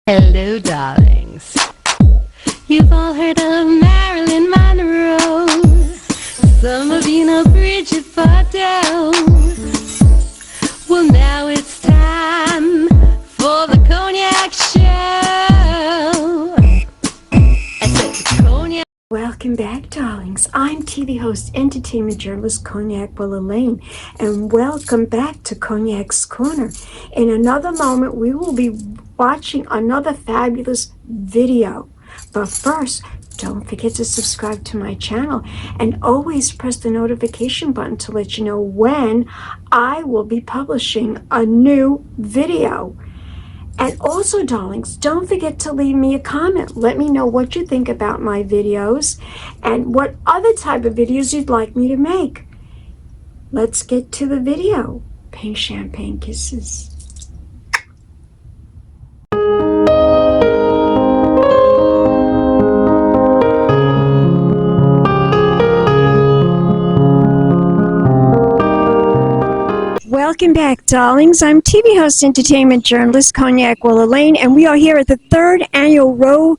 Hello, darlings. You've all heard of Marilyn Monroe. Some of you know Bridget. Well, now it's time for the Cognac Show. I said Cognac. Welcome back, darlings. I'm TV host, entertainment journalist Cognac Wellerlane, and welcome back to Cognac's Corner. In another moment, we will be watching another fabulous video. But first, don't forget to subscribe to my channel and always press the notification button to let you know when I will be publishing a new video. And also, darlings, don't forget to leave me a comment. Let me know what you think about my videos and what other type of videos you'd like me to make. Let's get to the video. Pink champagne kisses. Welcome back, darlings. I'm TV host, entertainment journalist Cognac Wellerlane, and we are here at the third annual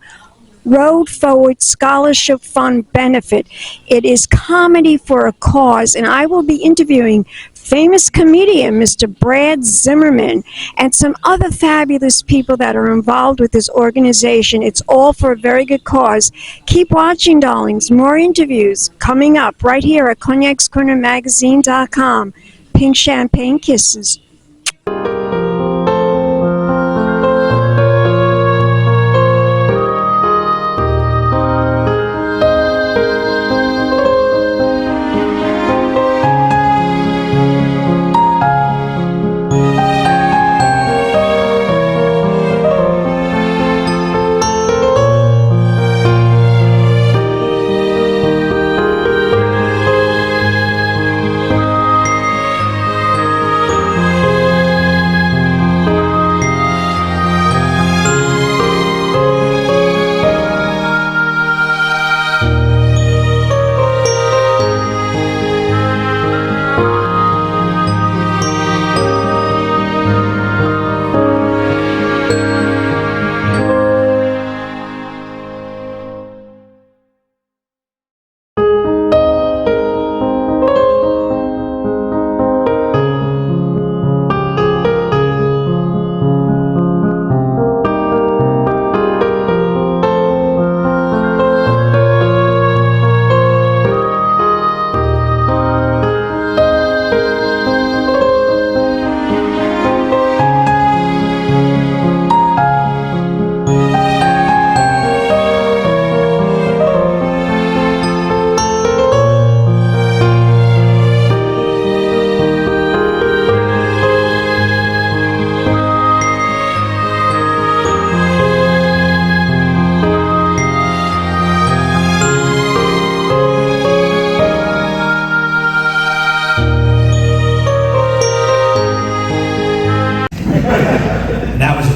Road Forward Scholarship Fund benefit. It is Comedy for a Cause, and I will be interviewing famous comedian Mr. Brad Zimmerman and some other fabulous people that are involved with this organization. It's all for a very good cause. Keep watching, darlings. More interviews coming up right here at cognacscornermagazine.com. Pink champagne kisses.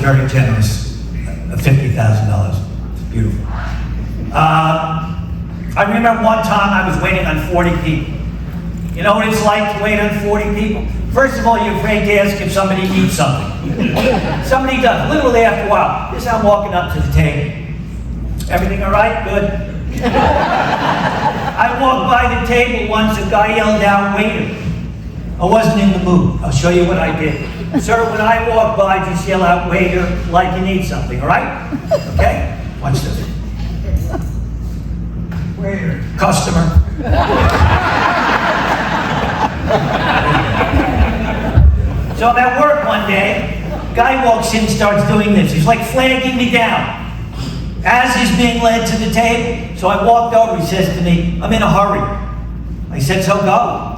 Very generous, $50,000. It's beautiful. I remember one time I was waiting on 40 people. You know what it's like to wait on 40 people? First of all, you're afraid to ask if somebody needs something. Somebody does, literally after a while. This is how I'm walking up to the table. Everything all right? Good. I walked by the table once, a guy yelled out, "Waiter." I wasn't in the mood. I'll show you what I did. Sir, when I walk by, just yell out, "Waiter," like you need something, all right? Okay? Watch this. Waiter. Customer. So I'm at work one day, guy walks in, starts doing this. He's like flagging me down as he's being led to the table. So I walked over, he says to me, "I'm in a hurry." I said, "So go."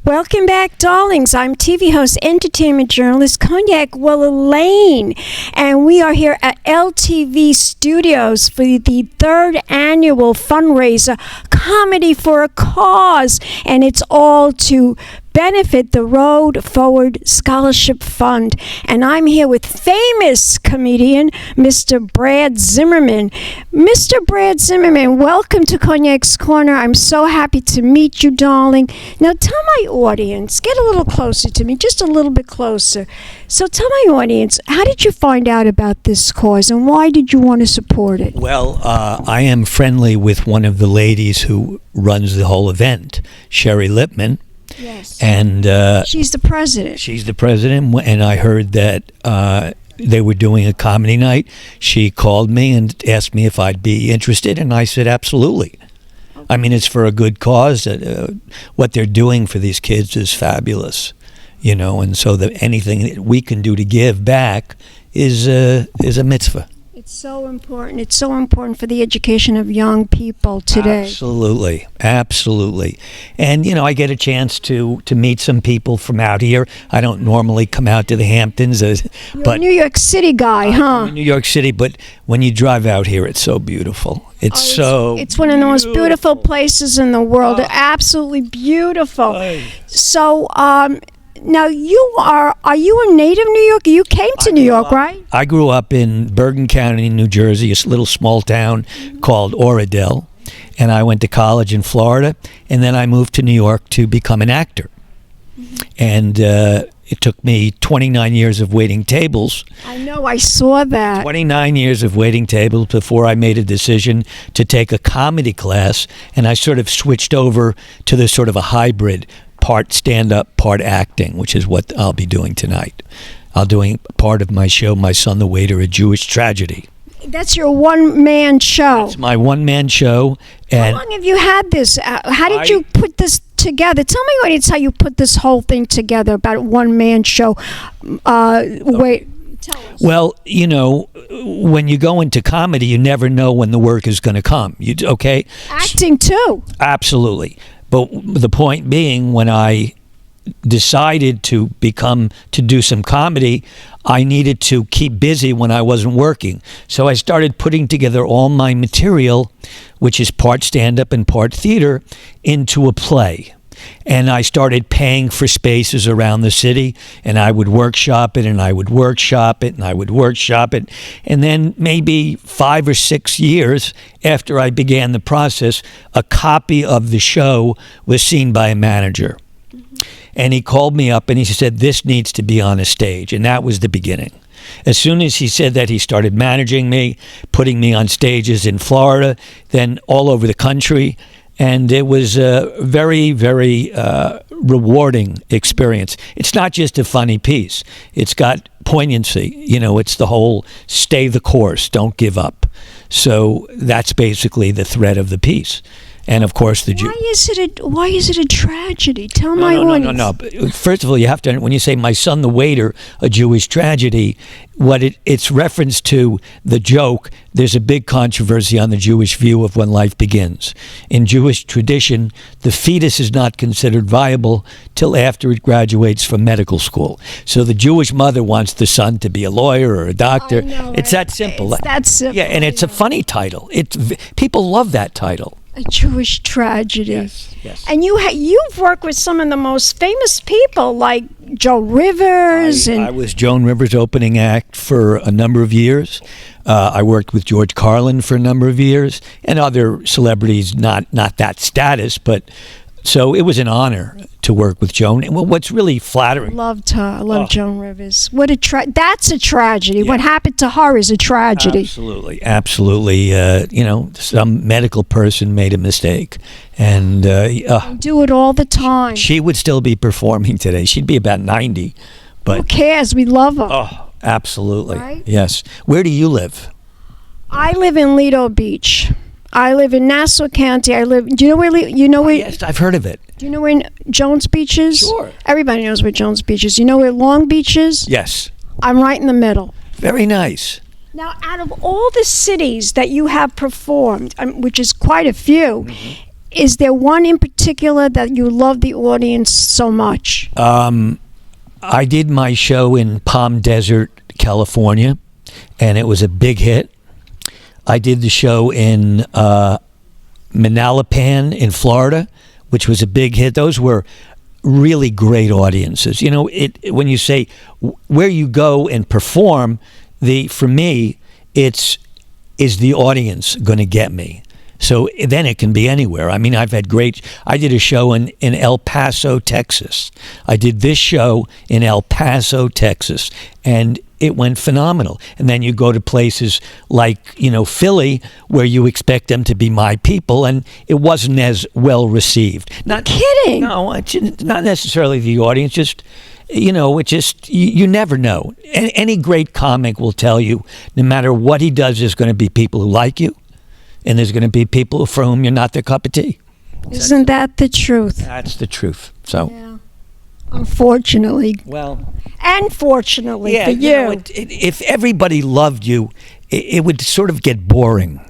Welcome back, darlings. I'm TV host, entertainment journalist Cognac Wellerlane, and we are here at LTV Studios for the third annual fundraiser, Comedy for a Cause, and it's all to benefit the Road Forward Scholarship Fund. And I'm here with famous comedian, Mr. Brad Zimmerman. Mr. Brad Zimmerman, welcome to Cognac's Corner. I'm so happy to meet you, darling. Now tell my audience, get a little closer to me, just a little bit closer. So tell my audience, how did you find out about this cause and why did you want to support it? Well, I am friendly with one of the ladies who runs the whole event, Sherri Lippman. Yes. And She's the president. she's the president, and I heard that they were doing a comedy night. She called me and asked me if I'd be interested, and I said absolutely. I mean, it's for a good cause. What they're doing for these kids is fabulous, you know, and so that anything that we can do to give back is a mitzvah. It's so important. It's so important for the education of young people today. Absolutely, absolutely. And you know, I get a chance to meet some people from out here. I don't normally come out to the Hamptons, You're but a New York City guy, I'm huh? in New York City. But when you drive out here, it's so beautiful. It's It's one of the most beautiful places in the world. Absolutely beautiful. So, now are you a native New Yorker? You came to New York, right? I grew up in Bergen County, New Jersey, a little small town called Oradell, and I went to college in Florida, and then I moved to New York to become an actor. And it took me 29 years of waiting tables. I know, I saw that. 29 years of waiting tables before I made a decision to take a comedy class, and I sort of switched over to this sort of a hybrid, part stand-up, part acting, which is what I'll be doing tonight. I'll doing part of my show, My Son the Waiter, A Jewish Tragedy. That's your one-man show. It's my one-man show. How And long have you had this? How did you put this together? Tell me audience how you put this whole thing together about a one-man show. Wait. Tell us. well, you know, when you go into comedy, you never know when the work is going to come. Okay? Acting too. Absolutely. But the point being, when I decided to do some comedy, I needed to keep busy when I wasn't working. So I started putting together all my material, which is part stand-up and part theater, into a play. And I started paying for spaces around the city, and I would workshop it, and I would workshop it, and I would workshop it. And then maybe 5 or 6 years after I began the process, a copy of the show was seen by a manager. And he called me up and he said, this needs to be on a stage. And that was the beginning. As soon as he said that, he started managing me, putting me on stages in Florida, then all over the country. And it was a very, very rewarding experience. It's not just a funny piece. It's got poignancy. You know, it's the whole stay the course, don't give up. So that's basically the thread of the piece. And of course, Why is it a tragedy? Tell my audience. No. First of all, you have to, when you say My Son the Waiter, A Jewish Tragedy, what it's reference to the joke. There's a big controversy on the Jewish view of when life begins. In Jewish tradition, the fetus is not considered viable till after it graduates from medical school. So the Jewish mother wants the son to be a lawyer or a doctor. I know it's that simple. It's that simple. Yeah, and it's a funny title. People love that title. A Jewish Tragedy. Yes. And you've worked with some of the most famous people like Joe Rivers I was Joan Rivers' opening act for a number of years. I worked with George Carlin for a number of years, and other celebrities, not that status, but so it was an honor to work with Joan. And what's really flattering. Loved her. I love Joan Rivers. That's a tragedy. Yeah. What happened to her is a tragedy. Absolutely. You know, some medical person made a mistake, and do it all the time. She would still be performing today. She'd be about 90, but who cares? We love her. Oh, absolutely. Right? Yes. Where do you live? I live in Lido Beach. I live in Nassau County. Do you know where? Yes, I've heard of it. Do you know where Jones Beach is? Sure. Everybody knows where Jones Beach is. You know where Long Beach is? Yes. I'm right in the middle. Very nice. Now, out of all the cities that you have performed, which is quite a few, is there one in particular that you love the audience so much? I did my show in Palm Desert, California, and it was a big hit. I did the show in Manalapan in Florida, which was a big hit. Those were really great audiences. You know, when you say where you go and perform, for me, is the audience going to get me? So then it can be anywhere. I mean, I did a show in El Paso, Texas. I did this show in El Paso, Texas, and it went phenomenal. And then you go to places like, Philly, where you expect them to be my people, and it wasn't as well received. Not kidding. No, it's not necessarily the audience, just, you never know. Any great comic will tell you, no matter what he does, there's going to be people who like you, and there's going to be people for whom you're not their cup of tea. Isn't that the truth? That's the truth. So, yeah. Unfortunately. Well, and fortunately yeah, for you. If everybody loved you, it would sort of get boring.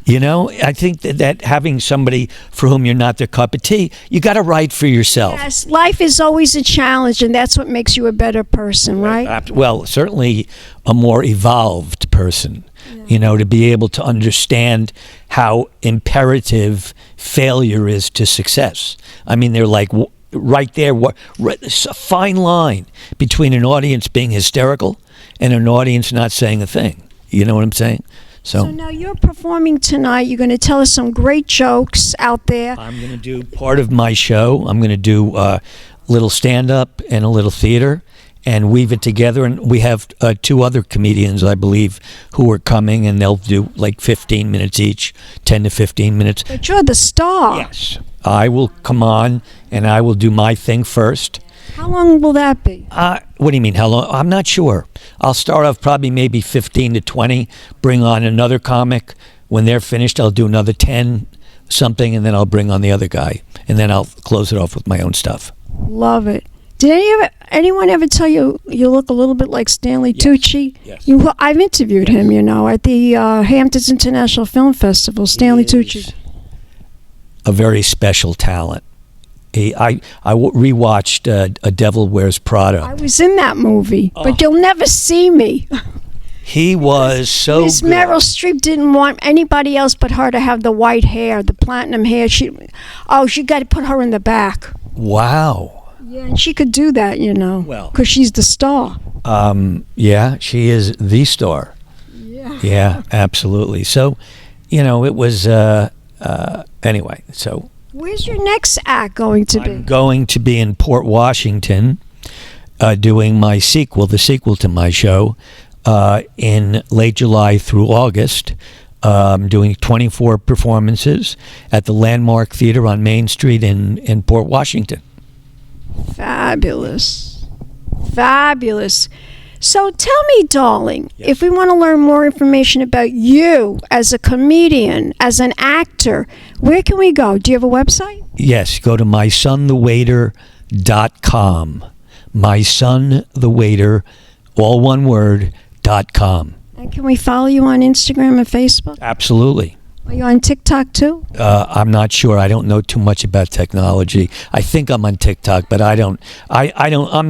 I think that having somebody for whom you're not their cup of tea, you got to write for yourself. Yes, life is always a challenge, and that's what makes you a better person, right? Well, certainly a more evolved person. Yeah. To be able to understand how imperative failure is to success. I mean, they're like right there. It's a fine line between an audience being hysterical and an audience not saying a thing. You know what I'm saying? So now you're performing tonight. You're going to tell us some great jokes out there. I'm going to do part of my show. I'm going to do a little stand-up and a little theater and weave it together. And we have 2 other comedians, I believe, who are coming, and they'll do like 15 minutes each, 10 to 15 minutes. But you're the star. Yes. I will come on, and I will do my thing first. How long will that be? What do you mean, how long? I'm not sure. I'll start off probably maybe 15 to 20, bring on another comic. When they're finished, I'll do another 10 something, and then I'll bring on the other guy. And then I'll close it off with my own stuff. Love it. Did anyone ever tell you look a little bit like Stanley Tucci? Yes. I've interviewed him, at the Hamptons International Film Festival. Stanley Tucci. A very special talent. I rewatched A Devil Wears Prada. I was in that movie, but you'll never see me. He was so Miss good. Meryl Streep didn't want anybody else but her to have the white hair, the platinum hair. She got to put her in the back. Wow. Yeah, and she could do that, Well, because she's the star. Yeah, she is the star. Yeah. Yeah, absolutely. So, it was, anyway, so. Where's your next act going to be? I'm going to be in Port Washington doing my sequel, the sequel to my show, in late July through August. Doing 24 performances at the Landmark Theater on Main Street in Port Washington. Fabulous. Fabulous. So tell me, darling, Yes. if we want to learn more information about you as a comedian, as an actor, where can we go? Do you have a website? Yes, go to mysonthewaiter.com. Mysonthewaiter, all one word, .com. And can we follow you on Instagram and Facebook? Absolutely. Are you on TikTok too? I'm not sure. I don't know too much about technology. I think I'm on TikTok, but I'm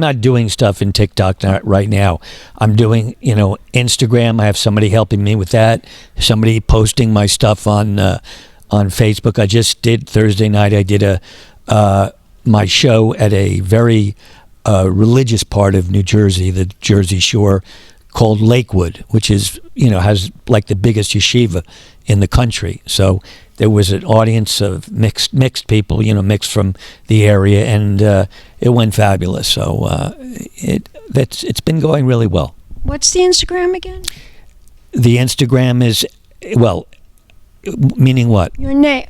not doing stuff in TikTok right now. I'm doing, Instagram. I have somebody helping me with that. Somebody posting my stuff on Facebook. I just did Thursday night. I did my show at a very religious part of New Jersey, the Jersey Shore, called Lakewood, which is, has like the biggest yeshiva in the country. So there was an audience of mixed people, mixed from the area, and it went fabulous. So it's been going really well. What's the Instagram again? The Instagram is, well, meaning what? Your name,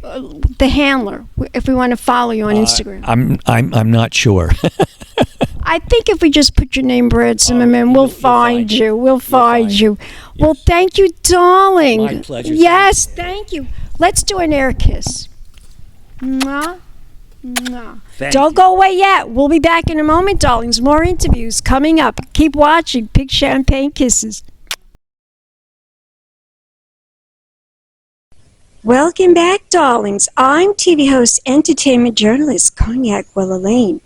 the handler. If we want to follow you on Instagram. I'm not sure. I think if we just put your name, Brad Zimmerman, we'll find you. We'll find you. Yes. Well, thank you, darling. My pleasure. Yes, thank you. Let's do an air kiss. Mwah. Mwah. Don't go away yet. We'll be back in a moment, darlings. More interviews coming up. Keep watching Pink Champagne Kisses. Welcome back, darlings. I'm TV host, entertainment journalist, Cognac Wellerlane.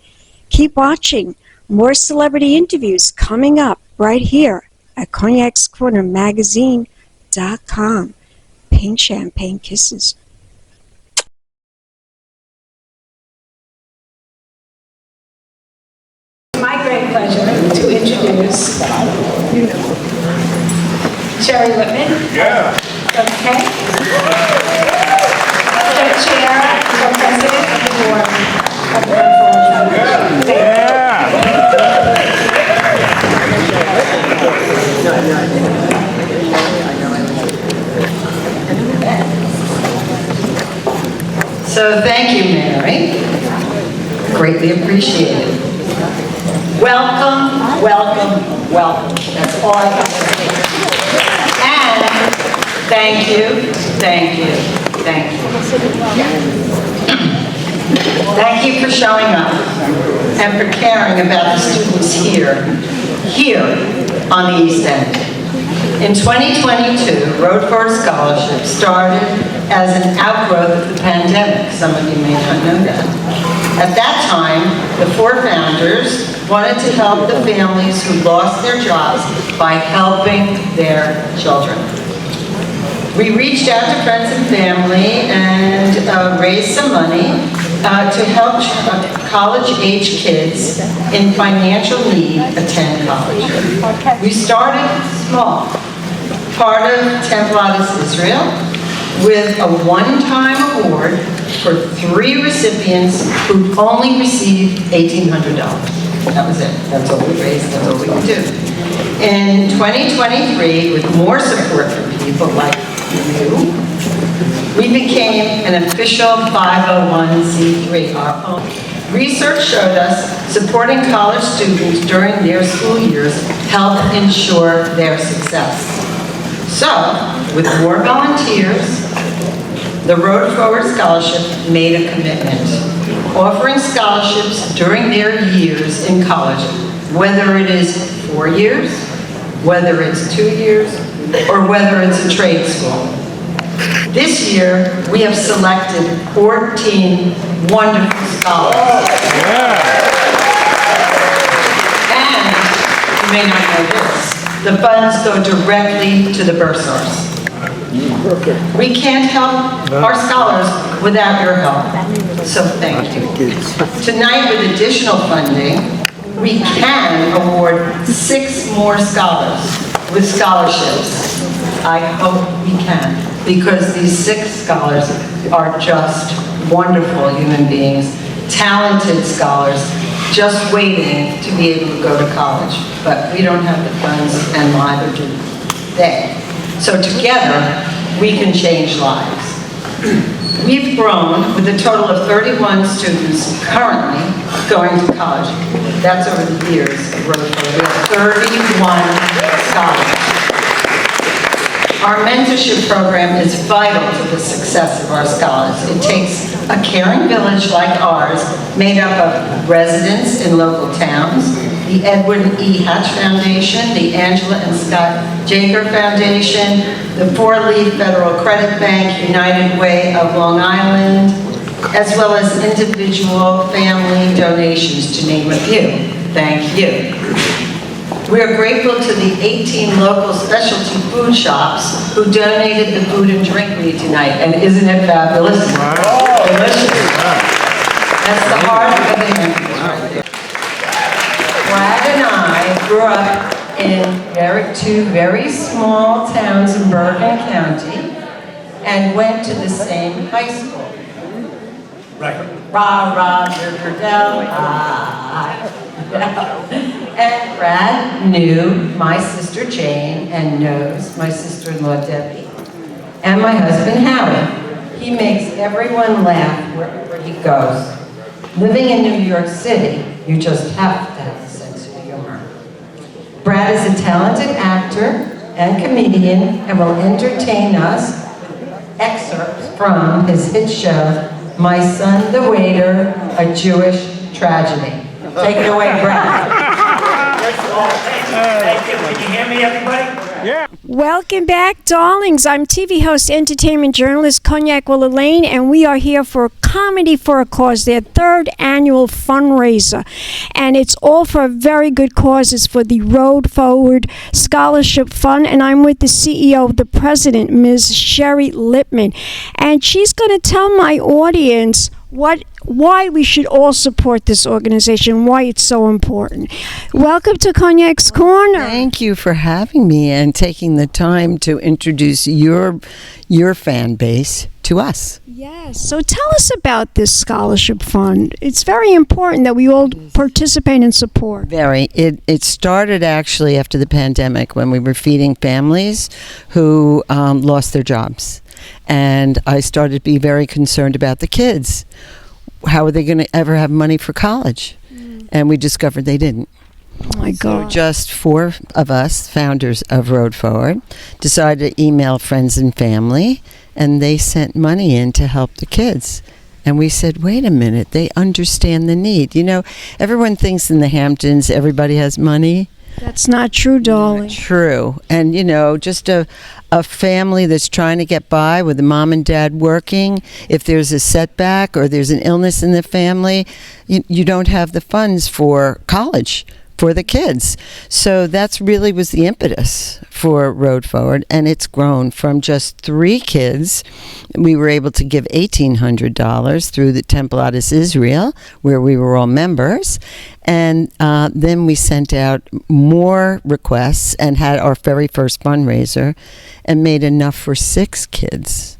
Keep watching. More celebrity interviews coming up right here at cognacscornermagazine.com. Pink Champagne Kisses. pleasure to introduce Sherri Lippman. Yeah. Okay. The chair, the president of the board of the So thank you, Mary. Greatly appreciated. Welcome, welcome, welcome. That's all I got to say. And thank you, thank you, thank you. Thank you for showing up and for caring about the students here on the East End. In 2022, Road Forward Scholarship started as an outgrowth of the pandemic. Some of you may not know that. At that time, the four founders wanted to help the families who lost their jobs by helping their children. We reached out to friends and family and raised some money to help college-age kids in financial need attend college. We started small, part of Templatus Israel, with a one-time award for 3 recipients who only received $1,800. That was it. That's all we raised. That's all we could do. In 2023, with more support from people like you, we became an official 501c3, our own. Research showed us supporting college students during their school years helped ensure their success. So, with more volunteers, the Road Forward Scholarship made a commitment, offering scholarships during their years in college, whether it is 4 years, whether it's 2 years, or whether it's a trade school. This year, we have selected 14 wonderful scholars. And, you may not know this, the funds go directly to the bursars. We can't help our scholars without your help, so thank you. Tonight, with additional funding, we can award 6 more scholars with scholarships. I hope we can, because these 6 scholars are just wonderful human beings, talented scholars, just waiting to be able to go to college. But we don't have the funds, and neither do they. So together, we can change lives. We've grown with a total of 31 students currently going to college. That's over the years of Road Forward. We have 31 scholars. Our mentorship program is vital to the success of our scholars. It takes a caring village like ours, made up of residents in local towns, the Edward E. Hatch Foundation, the Angela and Scott Jager Foundation, the Four Leaf Federal Credit Bank, United Way of Long Island, as well as individual family donations, to name a few. Thank you. We are grateful to the 18 local specialty food shops who donated the food and drink we eat tonight. And isn't it fabulous? Wow. Delicious. That's the heart of the Hamptons right there. Brad and I grew up in two very small towns in Bergen County and went to the same high school. Right. Rah, rah, Riverdale, And Brad knew my sister Jane and knows my sister-in-law Debbie and my husband Howie. He makes everyone laugh wherever he goes. Living in New York City, you just have to have a sense of humor. Brad is a talented actor and comedian and will entertain us excerpts from his hit show, My Son the Waiter, A Jewish Tragedy. Take it away, Brad. Thank you. Can you hear me, everybody? Yeah. Welcome back, darlings. I'm TV host, entertainment journalist Cognac Wellerlane, and we are here for Comedy for a Cause, their 3rd annual fundraiser. And it's all for a very good cause. It's for the Road Forward Scholarship Fund, and I'm with the CEO, the president, Ms. Sherri Lippman. And she's going to tell my audience why we should all support this organization, why it's so important. Welcome to Cognac's Corner. Thank you for having me and taking the time to introduce your fan base to us. Yes. So tell us about this scholarship fund. It's very important that we all participate and support. Very. It started actually after the pandemic when we were feeding families who lost their jobs. And I started to be very concerned about the kids. How are they going to ever have money for college? And we discovered they didn't. Oh my God. So just 4 of us, founders of Road Forward, decided to email friends and family, and they sent money in to help the kids. And we said, wait a minute, they understand the need. You know, everyone thinks in the Hamptons everybody has money. That's not true, darling. True. And, you know, just a family that's trying to get by with the mom and dad working, if there's a setback or there's an illness in the family, you don't have the funds for college for the kids. So that's really was the impetus for Road Forward, and it's grown from just 3 kids. We were able to give $1,800 through the Temple Addis Israel, where we were all members, and then we sent out more requests and had our very first fundraiser and made enough for 6 kids.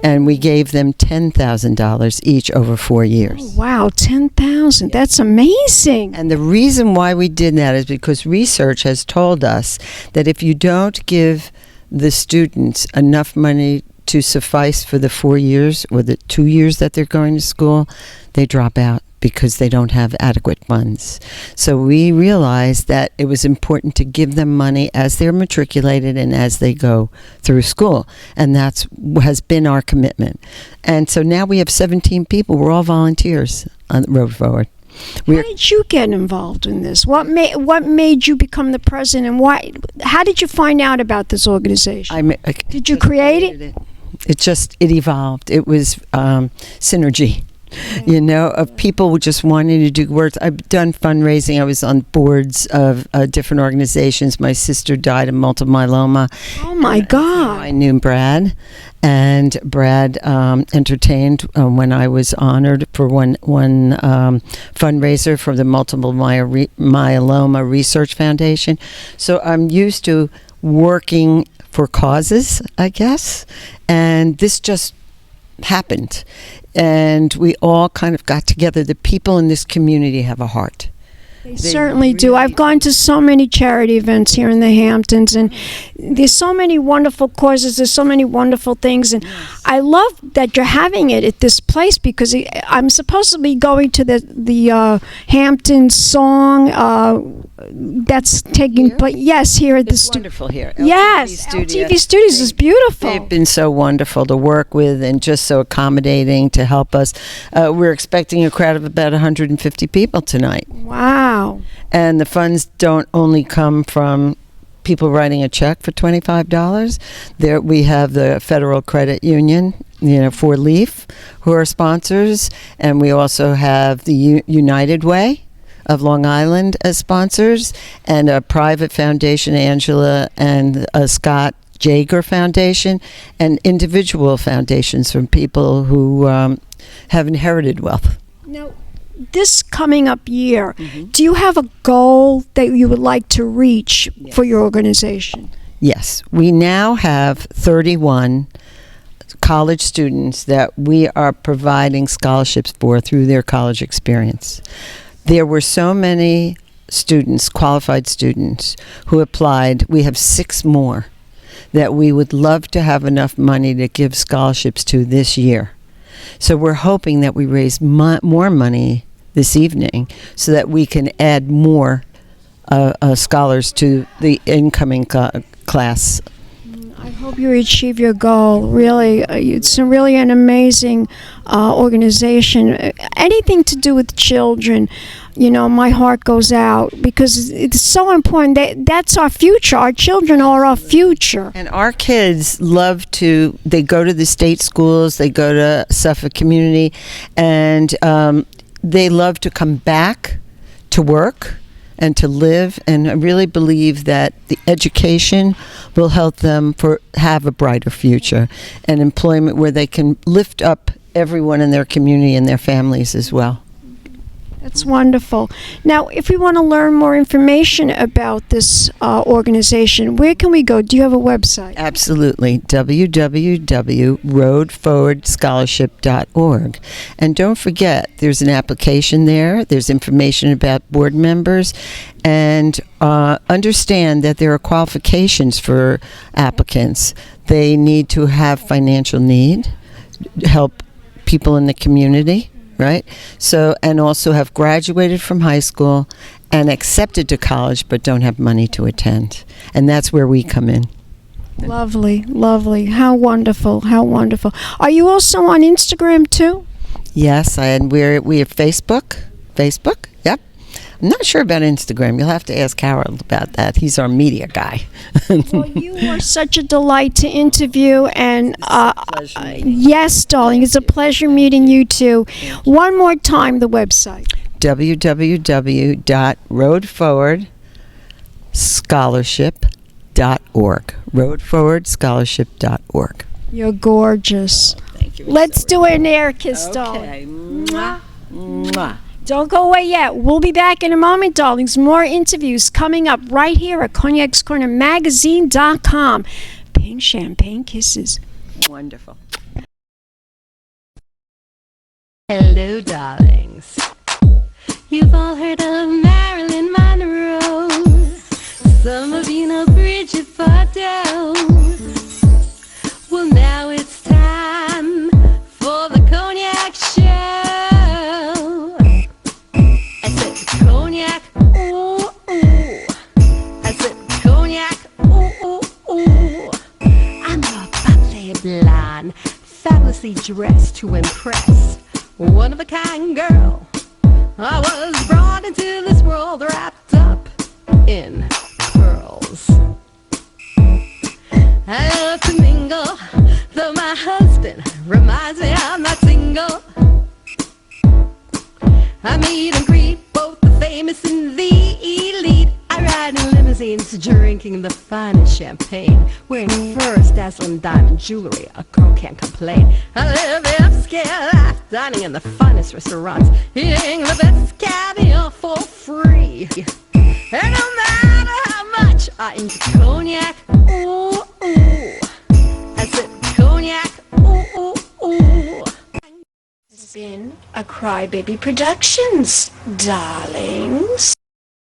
And we gave them $10,000 each over 4 years. Oh, wow, 10,000. That's amazing. And the reason why we did that is because research has told us that if you don't give the students enough money to suffice for the 4 years or the 2 years that they're going to school, they drop out because they don't have adequate funds. So we realized that it was important to give them money as they're matriculated and as they go through school. And that's has been our commitment. And so now we have 17 people. We're all volunteers on Road Forward. How did you get involved in this? What made you become the president? And why? How did you find out about this organization? Did you create it? It evolved. It was synergy. You know, of people just wanting to do work. I've done fundraising. I was on boards of different organizations. My sister died of multiple myeloma. Oh, my God. I knew Brad, and Brad entertained when I was honored for one fundraiser for the Multiple Myeloma Research Foundation. So I'm used to working for causes, I guess, and this just happened. And we all kind of got together. The people in this community have a heart. They certainly do. I've gone to so many charity events here in the Hamptons, and there's so many wonderful causes. There's so many wonderful things, and I love that you're having it at this place because I'm supposed to be going to the Hamptons song that's taking place. Yes, here at the studio. Wonderful here. Yes, LTV Studios is beautiful. They've been so wonderful to work with and just so accommodating to help us. We're expecting a crowd of about 150 people tonight. Wow. And the funds don't only come from people writing a check for $25. There we have the Federal Credit Union, for Leaf, who are sponsors, and we also have the United Way of Long Island as sponsors, and a private foundation, Angela and Scott Jager Foundation, and individual foundations from people who have inherited wealth. Now, this coming up year, do you have a goal that you would like to reach for your organization? Yes. We now have 31 college students that we are providing scholarships for through their college experience. There were so many students, qualified students, who applied. We have 6 more that we would love to have enough money to give scholarships to this year. So we're hoping that we raise more money this evening so that we can add more scholars to the incoming class. I hope you achieve your goal. Really, it's really an amazing organization. Anything to do with children, my heart goes out because it's so important. That's our future. Our children are our future. And our kids they go to the state schools, they go to Suffolk Community, and they love to come back to work and to live, and I really believe that the education will help them have a brighter future and employment where they can lift up everyone in their community and their families as well. That's wonderful. Now, if we want to learn more information about this organization, where can we go? Do you have a website? Absolutely. www.roadforwardscholarship.org. And don't forget, there's an application there. There's information about board members. And understand that there are qualifications for applicants. They need to have financial need, help people in the community. Right? So, and also have graduated from high school and accepted to college but don't have money to attend. And that's where we come in. Lovely, lovely. How wonderful, how wonderful. Are you also on Instagram too? Yes, and we have Facebook. Facebook, yep. I'm not sure about Instagram. You'll have to ask Harold about that. He's our media guy. Well, you were such a delight to interview, and yes, darling, it's a pleasure meeting you too. One more time, the website. www.roadforwardscholarship.org. roadforwardscholarship.org. You're gorgeous. Thank you. Let's do an air kiss, darling. Okay. Mwah. Mwah. Don't go away yet. We'll be back in a moment, darlings. More interviews coming up right here at cognacscornermagazine.com. Pink champagne kisses. Wonderful. Hello, darlings. You've all heard of Marilyn Monroe. Some of you know Bridget. Well, now it's time for the Cognac show. I said Cognac, ooh, ooh. I said Cognac, ooh, ooh, ooh. I'm a bubbly blonde, fabulously dressed to impress. One of a kind girl. I was brought into this world wrapped up in pearls. I love to mingle, though my husband reminds me I'm not single. I meet and greet both the famous and the elite. I ride in limousines, drinking the finest champagne, wearing furs, dazzling diamond jewelry. A girl can't complain. I live the upscale life, dining in the finest restaurants, eating the best caviar for free. And no matter how much I enjoy cognac, ooh, ooh. I said cognac, ooh, ooh, ooh. It's been a Crybaby Productions, darlings.